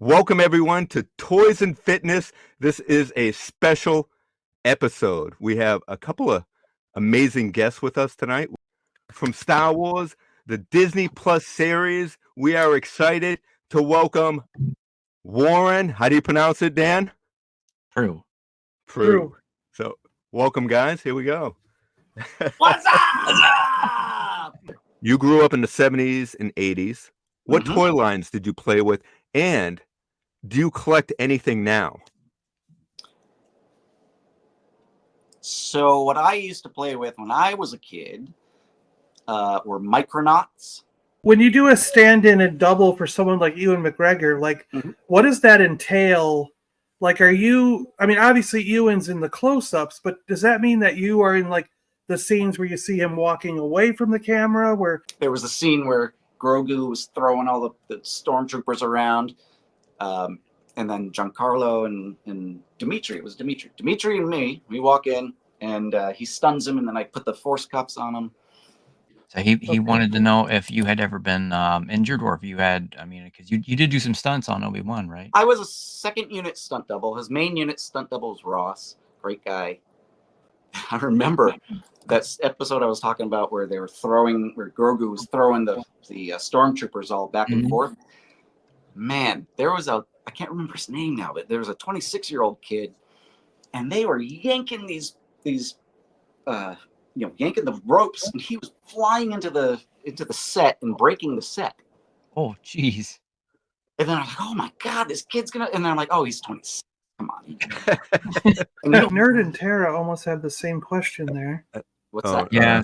Welcome everyone to Toys and Fitness. This is a special episode. We have a couple of amazing guests with us tonight. From Star Wars, the Disney Plus series, we are excited to welcome Warren. How do you pronounce it, Dan? Proulx. So, welcome guys. Here we go. What's up? You grew up in the 70s and 80s. What toy lines did you play with? And do you collect anything now? So what I used to play with when I was a kid were Micronauts. When you do a stand-in and double for someone like Ewan McGregor, like what does that entail? Like, obviously Ewan's in the close-ups, but does that mean that you are in like the scenes where you see him walking away from the camera? Where there was a scene where Grogu was throwing all the stormtroopers around, and then Giancarlo and Dimitri. It was Dimitri and me. We walk in, and he stuns him, and then I put the force cuffs on him. So he wanted to know if you had ever been injured, or if you had, because you did do some stunts on Obi-Wan, right? I was a second unit stunt double. His main unit stunt double was Ross. Great guy. I remember that episode I was talking about where where Grogu was throwing the stormtroopers all back and forth. Man, there was I can't remember his name now, but there was a 26-year-old kid, and they were yanking yanking the ropes, and he was flying into the set and breaking the set. Oh, jeez. And then I'm like, oh my God, this kid's gonna. And then I'm like, oh, he's 26. Come on. Nerd and Tara almost had the same question there. What's that? Yeah.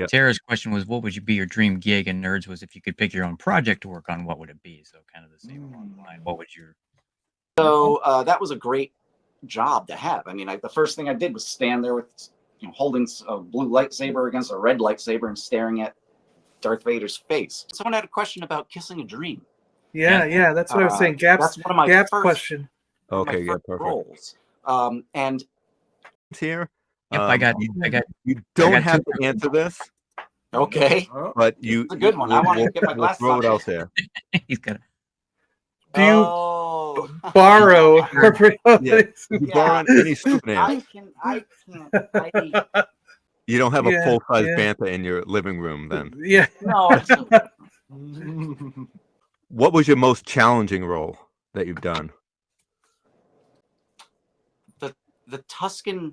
Tara's question was, what would be your dream gig? And Nerd's was, if you could pick your own project to work on, what would it be? So kind of the same line. What would your? So that was a great job to have. The first thing I did was stand there with, holding a blue lightsaber against a red lightsaber and staring at Darth Vader's face. Someone had a question about kissing a dream. Yeah, that's what I was saying. That's one of my Gap's question. Okay, yeah, perfect. Roles. And here. Yep, I got. You don't have to answer this. Okay, but it's a good one. I want to get my glasses throw on. it out there. He's got. Do you borrow? Borrow any soup name. I can't. You don't have a full-size Bantha in your living room, then? Yeah. No. What was your most challenging role that you've done? The Tusken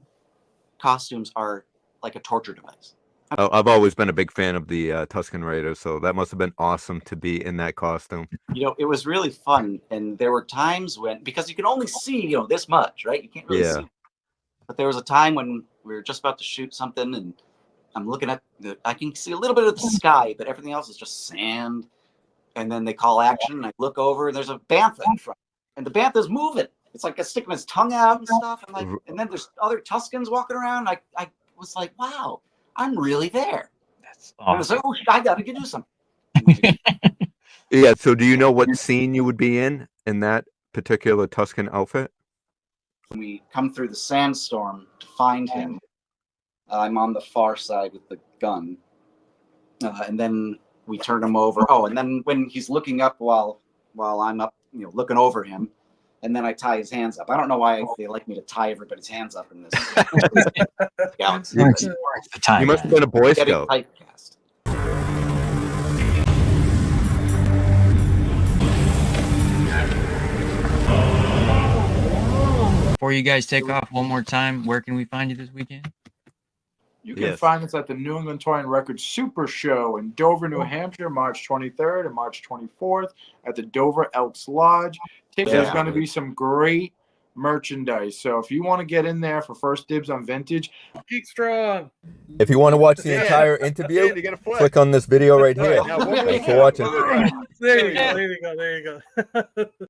costumes are like a torture device. I've always been a big fan of the Tusken Raiders, so that must have been awesome to be in that costume. It was really fun, and there were times when, because you can only see, this much, right? You can't really see. But there was a time when we were just about to shoot something, and I'm looking at I can see a little bit of the sky, but everything else is just sand. And then they call action, and I look over, and there's a Bantha in front, and the Bantha's moving. It's like sticking his tongue out and stuff, and then there's other Tuskens walking around. I was like, wow, I'm really there. That's awesome. I was like, oh, I gotta do something. Yeah. So, do you know what scene you would be in that particular Tusken outfit? When we come through the sandstorm to find him, I'm on the far side with the gun, and then we turn him over. Oh, and then when he's looking up while I'm up, looking over him, and then I tie his hands up. I don't know why they like me to tie everybody's hands up in this galaxy. You must have been a Boy Scout. Typecast. Before you guys take off one more time, where can we find you this weekend? You can find us at the New England Toy and Record Super Show in Dover, New Hampshire, March 23rd and March 24th at the Dover Elks Lodge. There's going to be some great merchandise. So if you want to get in there for first dibs on vintage, Geek Strong. If you want to watch the entire interview, click on this video right here. Thanks for watching. There you go.